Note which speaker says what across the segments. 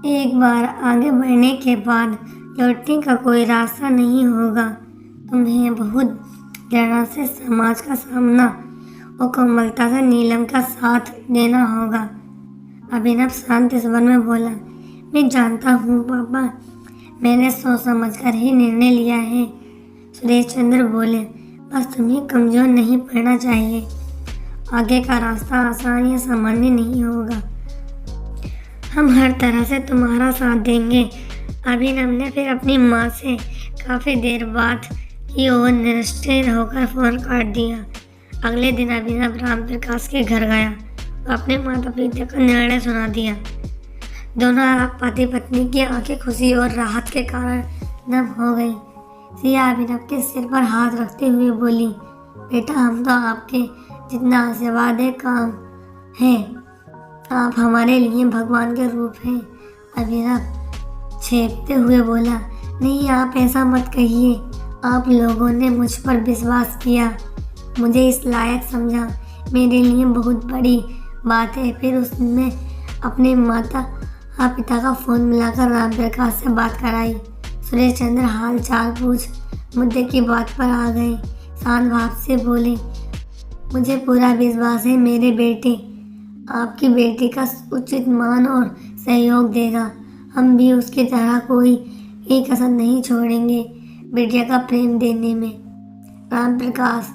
Speaker 1: एक बार आगे बढ़ने के बाद लौटने का कोई रास्ता नहीं होगा। तुम्हें बहुत प्रेरणा से समाज का सामना और कोमलता से नीलम का साथ देना होगा। अभिनव शांत स्वर में बोला, मैं जानता हूँ पापा, मैंने सोच समझ कर ही निर्णय लिया है। सुरेश चंद्र बोले, बस तुम्हें कमजोर नहीं पड़ना चाहिए। आगे का रास्ता आसान या सामान्य नहीं होगा। हम हर तरह से तुम्हारा साथ देंगे। अभिनव ने फिर अपनी माँ से काफ़ी देर बात की और निश्चित होकर फ़ोन काट दिया। अगले दिन अभिनव रामप्रकाश के घर गया और अपने माता पिता का निर्णय सुना दिया। दोनों पति पत्नी की आंखें खुशी और राहत के कारण नम हो गई। सिया अभिनव के सिर पर हाथ रखते हुए बोली, बेटा हम तो आपके जितना आशीर्वाद है काम है, आप हमारे लिए भगवान के रूप हैं। अभिनव छेपते हुए बोला, नहीं आप ऐसा मत कहिए, आप लोगों ने मुझ पर विश्वास किया, मुझे इस लायक समझा, मेरे लिए बहुत बड़ी बात है। फिर उसने अपने माता पिता का फ़ोन मिलाकर रामप्रकाश से बात कराई। सुरेश चंद्र हाल चाल पूछ मुद्दे की बात पर आ गए। शांत भाव से बोले, मुझे पूरा विश्वास है मेरे बेटे आपकी बेटी का उचित मान और सहयोग देगा। हम भी उसकी तरह कोई एक कसर नहीं छोड़ेंगे बेटिया का प्रेम देने में। रामप्रकाश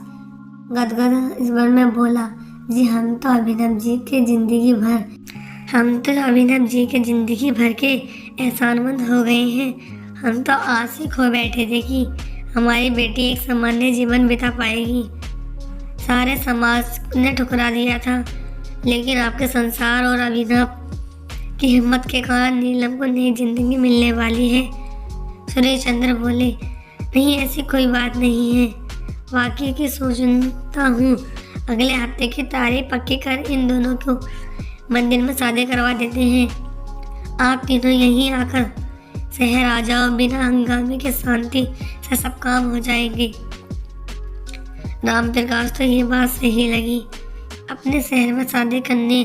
Speaker 1: गदगद स्वर में बोला, जी हम तो अभिनव जी के जिंदगी भर के एहसानमंद हो गए हैं। हम तो आस ही खो बैठे थे कि हमारी बेटी एक सामान्य जीवन बिता पाएगी। सारे समाज ने ठुकरा दिया था, लेकिन आपके संसार और अभिनव की हिम्मत के कारण नीलम को नई जिंदगी मिलने वाली है। सुरेश चंद्र बोले, नहीं ऐसी कोई बात नहीं है, वाकई की सोचता हूँ अगले हफ्ते की तारीख पक्की कर इन दोनों को मंदिर में शादी करवा देते हैं। आप तीनों यहीं आकर शहर आ जाओ, बिना हंगामे के शांति से सब काम हो जाएंगे। रामप्रकाश तो ये बात सही लगी। अपने शहर में शादी करने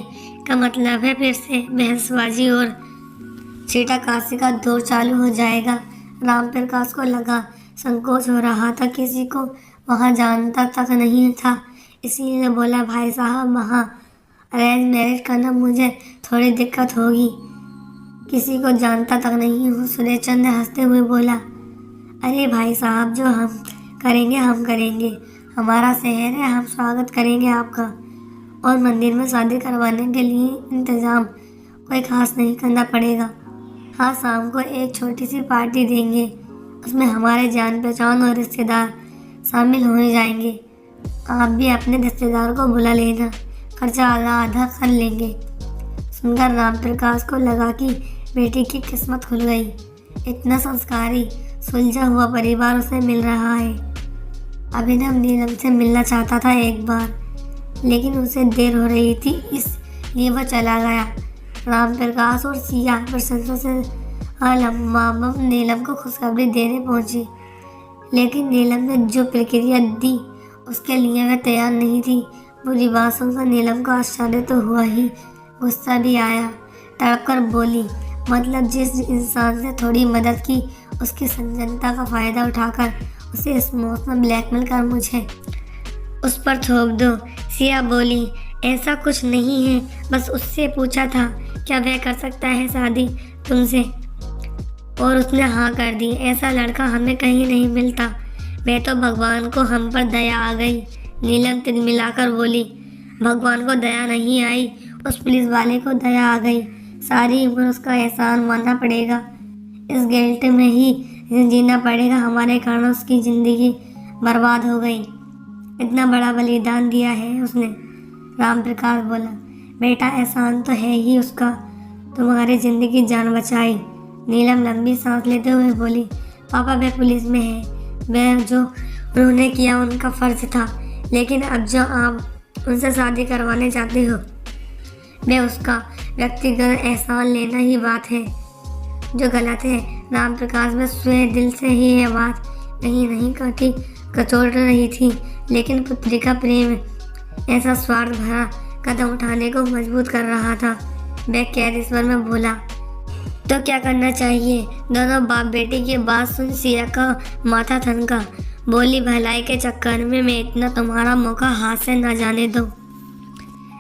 Speaker 1: का मतलब है फिर से बहसबाजी और छीटाकाशी का दौर चालू हो जाएगा। रामप्रकाश को लगा संकोच हो रहा था, किसी को वहाँ जानता तक नहीं था, इसलिए बोला, भाई साहब वहाँ अरेंज मैरिज करना मुझे थोड़ी दिक्कत होगी, किसी को जानता तक नहीं हूँ। सुरेश चंद्र हंसते हुए बोला, अरे भाई साहब जो हम करेंगे, हमारा शहर है, हम स्वागत करेंगे आपका। और मंदिर में शादी करवाने के लिए इंतज़ाम कोई खास नहीं करना पड़ेगा। हाँ, शाम को एक छोटी सी पार्टी देंगे, उसमें हमारे जान पहचान और रिश्तेदार शामिल हो जाएंगे। आप भी अपने रिश्तेदार को बुला लेना, खर्चा आधा कर लेंगे। सुनकर रामप्रकाश को लगा कि बेटी की किस्मत खुल गई। इतना संस्कारी सुलझा हुआ परिवार उसे मिल रहा है। अभिनव नीलम से मिलना चाहता था एक बार, लेकिन उसे देर हो रही थी, इसलिए वह चला गया। रामप्रकाश और सिया प्रशंसा से नीलम को खुशखबरी देने पहुंची, लेकिन नीलम ने जो प्रक्रिया दी उसके लिए वह तैयार नहीं थी। बुरी बात सुनकर नीलम को आश्चर्य तो हुआ ही, गुस्सा भी आया। तड़प कर बोली, मतलब जिस इंसान से थोड़ी मदद की उसकी सज्जनता का फ़ायदा उठाकर उसे इमोशनल ब्लैकमेल कर मुझे उस पर थोप दो। सिया बोली, ऐसा कुछ नहीं है, बस उससे पूछा था क्या वह कर सकता है शादी तुमसे, और उसने हाँ कर दी। ऐसा लड़का हमें कहीं नहीं मिलता। मैं तो भगवान को हम पर दया आ गई। नीलम तिलमिलाकर बोली, भगवान को दया नहीं आई, उस पुलिस वाले को दया आ गई। सारी उम्र उसका एहसान मानना पड़ेगा, इस गिल्ट में ही जीना पड़ेगा। हमारे कारण उसकी ज़िंदगी बर्बाद हो गई। इतना बड़ा बलिदान दिया है उसने। रामप्रकाश बोला, बेटा एहसान तो है ही उसका, तुम्हारी ज़िंदगी जान बचाई। नीलम लंबी सांस लेते हुए बोली, पापा वह पुलिस में है, वह जो उन्होंने किया उनका फ़र्ज था, लेकिन अब जो आप उनसे शादी करवाने चाहते हो वह उसका व्यक्तिगत एहसान लेना ही बात है जो गलत है। रामप्रकाश में स्वयं दिल से ही यह बात नहीं काटी कचोट रही थी, लेकिन पुत्री का प्रेम ऐसा स्वार्थ भरा कदम उठाने को मजबूर कर रहा था। वह कैद स्वर में बोला, तो क्या करना चाहिए? दोनों बाप बेटी की बात सुन सिया का माथा ठनका। बोली, भलाई के चक्कर में मैं इतना तुम्हारा मौका हाथ से न जाने दूं।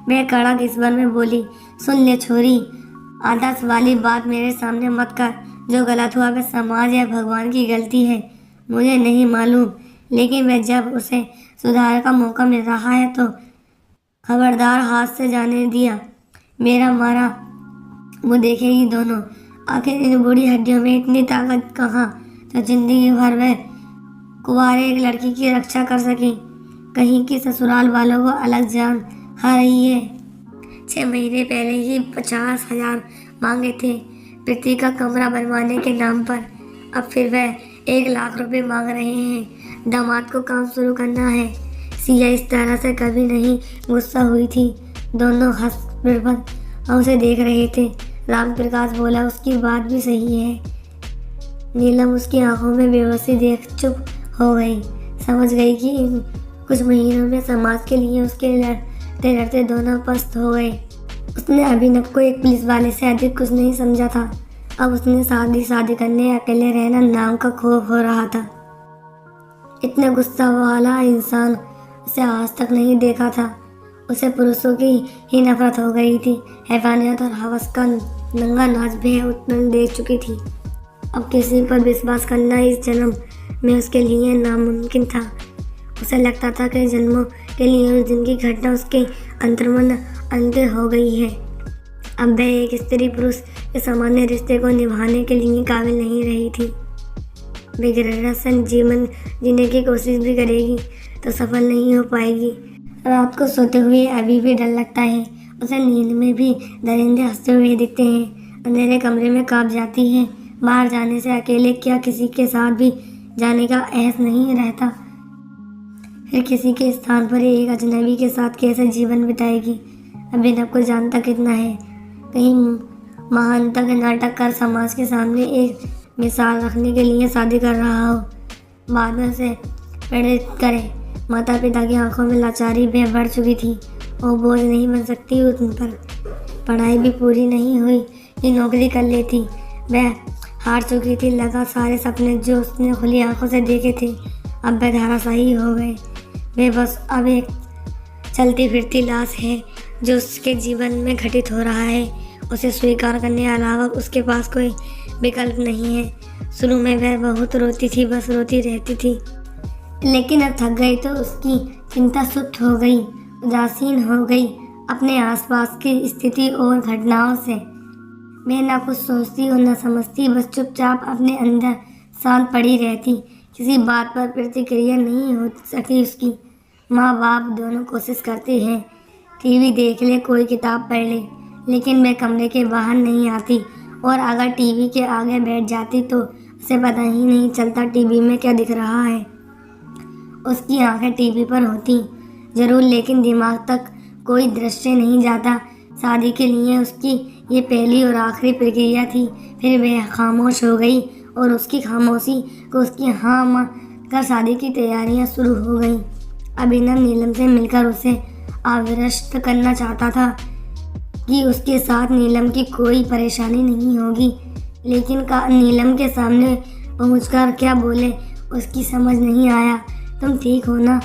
Speaker 1: मैं कड़क स्वर में बोली, सुन ले छोरी, आदर्श वाली बात मेरे सामने मत कर। जो गलत हुआ वह समाज या भगवान की गलती है मुझे नहीं मालूम, लेकिन वह जब उसे सुधार का मौका मिल रहा है तो खबरदार हाथ से जाने दिया। मेरा मारा वो देखेगी दोनों। आखिर इन बूढ़ी हड्डियों में इतनी ताकत कहाँ तो जिंदगी भर वह कुंवारे एक लड़की की रक्षा कर सके। कहीं की ससुराल वालों को अलग जान आ रही है। 6 महीने पहले ही 50,000 मांगे थे प्रीति का कमरा बनवाने के नाम पर। अब फिर वह 1 लाख रुपए मांग रहे हैं। दामाद को काम शुरू करना है। सिया इस तरह से कभी नहीं गुस्सा हुई थी। दोनों हंस बिड़बड़ उसे देख रहे थे। राम प्रकाश बोला, उसकी बात भी सही है। नीलम उसकी आंखों में बेबसी देख चुप हो गई। समझ गई कि इन कुछ महीनों में समाज के लिए उसके लड़ते लड़ते दोनों पस्त हो गए। उसने अभिनव को एक पुलिस वाले से अधिक कुछ नहीं समझा था। अब उसने शादी करने अकेले रहना नाम का खौफ हो रहा था। इतना गुस्सा वाला इंसान उसे आज तक नहीं देखा था। उसे पुरुषों की ही नफरत हो गई थी। हैवानियत और हवस का नंगा नाच भी उत्पन्न देख चुकी थी। अब किसी पर विश्वास करना इस जन्म में उसके लिए नामुमकिन था। उसे लगता था कि जन्मों के लिए उस दिन की घटना उसके अंतर्मन अंतर हो गई है। अब वह एक स्त्री पुरुष के सामान्य रिश्ते को निभाने के लिए काबिल नहीं रही थी। बेगैरसन जीवन जीने की कोशिश भी करेगी तो सफल नहीं हो पाएगी। रात को सोते हुए अभी भी डर लगता है। उसे नींद में भी दरिंदे हंसते हुए दिखते हैं। अंधेरे कमरे में कांप जाती है। बाहर जाने से अकेले क्या किसी के साथ भी जाने का एहस नहीं रहता। फिर किसी के स्थान पर एक अजनबी के साथ कैसे जीवन बिताएगी। अभिनव को जानता कितना है। कहीं महानता के नाटक कर समाज के सामने एक मिसाल रखने के लिए शादी कर रहा हो। बाद में उसे प्रेरित करे। माता पिता की आंखों में लाचारी भी बढ़ चुकी थी। वो बोझ नहीं बन सकती उन पर। पढ़ाई भी पूरी नहीं हुई कि नौकरी कर लेती। वह हार चुकी थी। लगा सारे सपने जो उसने खुली आंखों से देखे थे अब वह धराशायी हो गए। वे बस अब एक चलती फिरती लाश है जो उसके जीवन में घटित हो रहा है। उसे स्वीकार करने के अलावा उसके पास कोई विकल्प नहीं है। शुरू में वह बहुत रोती थी, बस रोती रहती थी, लेकिन अब थक गई तो उसकी चिंता सुस्त हो गई, उदासीन हो गई अपने आसपास की स्थिति और घटनाओं से। वह ना कुछ सोचती और न समझती, बस चुपचाप अपने अंदर शांत पड़ी रहती। किसी बात पर प्रतिक्रिया नहीं हो सकी उसकी। माँ बाप दोनों कोशिश करते हैं टीवी देख ले, कोई किताब पढ़ ले, लेकिन वह कमरे के बाहर नहीं आती और अगर टीवी के आगे बैठ जाती तो उसे पता ही नहीं चलता टीवी में क्या दिख रहा है। उसकी आंखें टीवी पर होती जरूर, लेकिन दिमाग तक कोई दृश्य नहीं जाता। शादी के लिए उसकी ये पहली और आखिरी प्रक्रिया थी। फिर वह खामोश हो गई और उसकी खामोशी को उसकी हाँ माँ कर शादी की तैयारियां शुरू हो गईं। अभिनव नीलम से मिलकर उसे आश्वस्त करना चाहता था कि उसके साथ नीलम की कोई परेशानी नहीं होगी, लेकिन नीलम के सामने पहुंचकर क्या बोले उसकी समझ नहीं आया। तुम ठीक हो ना?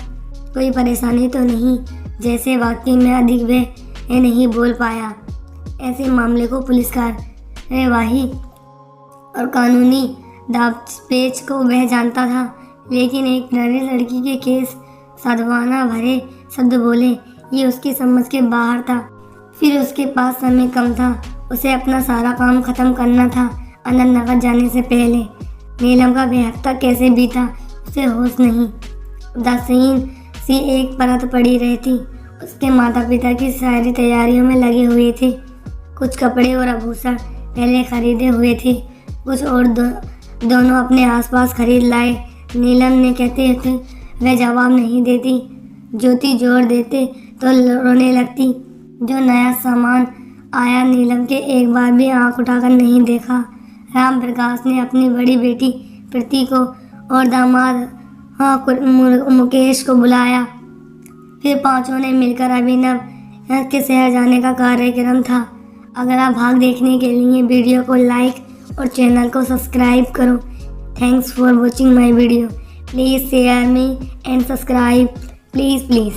Speaker 1: कोई परेशानी तो नहीं? जैसे वाकई में अधिक वह नहीं बोल पाया। ऐसे मामले को पुलिस कार्यवाही और कानूनी दावपेच को वह जानता था, लेकिन एक नई लड़की के केस साधवाना भरे शब्द बोले ये उसकी समझ के बाहर था। फिर उसके पास समय कम था। उसे अपना सारा काम खत्म करना था अनंतनगर जाने से पहले। नीलम का वह हफ्ता कैसे बीता उसे होश नहीं। उदासीन सी एक परत पड़ी रहती। उसके माता पिता की सारी तैयारियों में लगे हुए थे। कुछ कपड़े और आभूषण पहले खरीदे हुए थे, कुछ और दोनों अपने आसपास खरीद लाए। नीलम ने कहते थे वह जवाब नहीं देती। ज्योति जोर देते तो रोने लगती। जो नया सामान आया नीलम के एक बार भी आंख उठाकर नहीं देखा। राम प्रकाश ने अपनी बड़ी बेटी प्रीति को और दामाद मुकेश को बुलाया। फिर पांचों ने मिलकर अभिनव के शहर जाने का कार्यक्रम था। अगला भाग देखने के लिए वीडियो को लाइक और चैनल को सब्सक्राइब करो। Thanks for watching my video. Please share me and subscribe, please.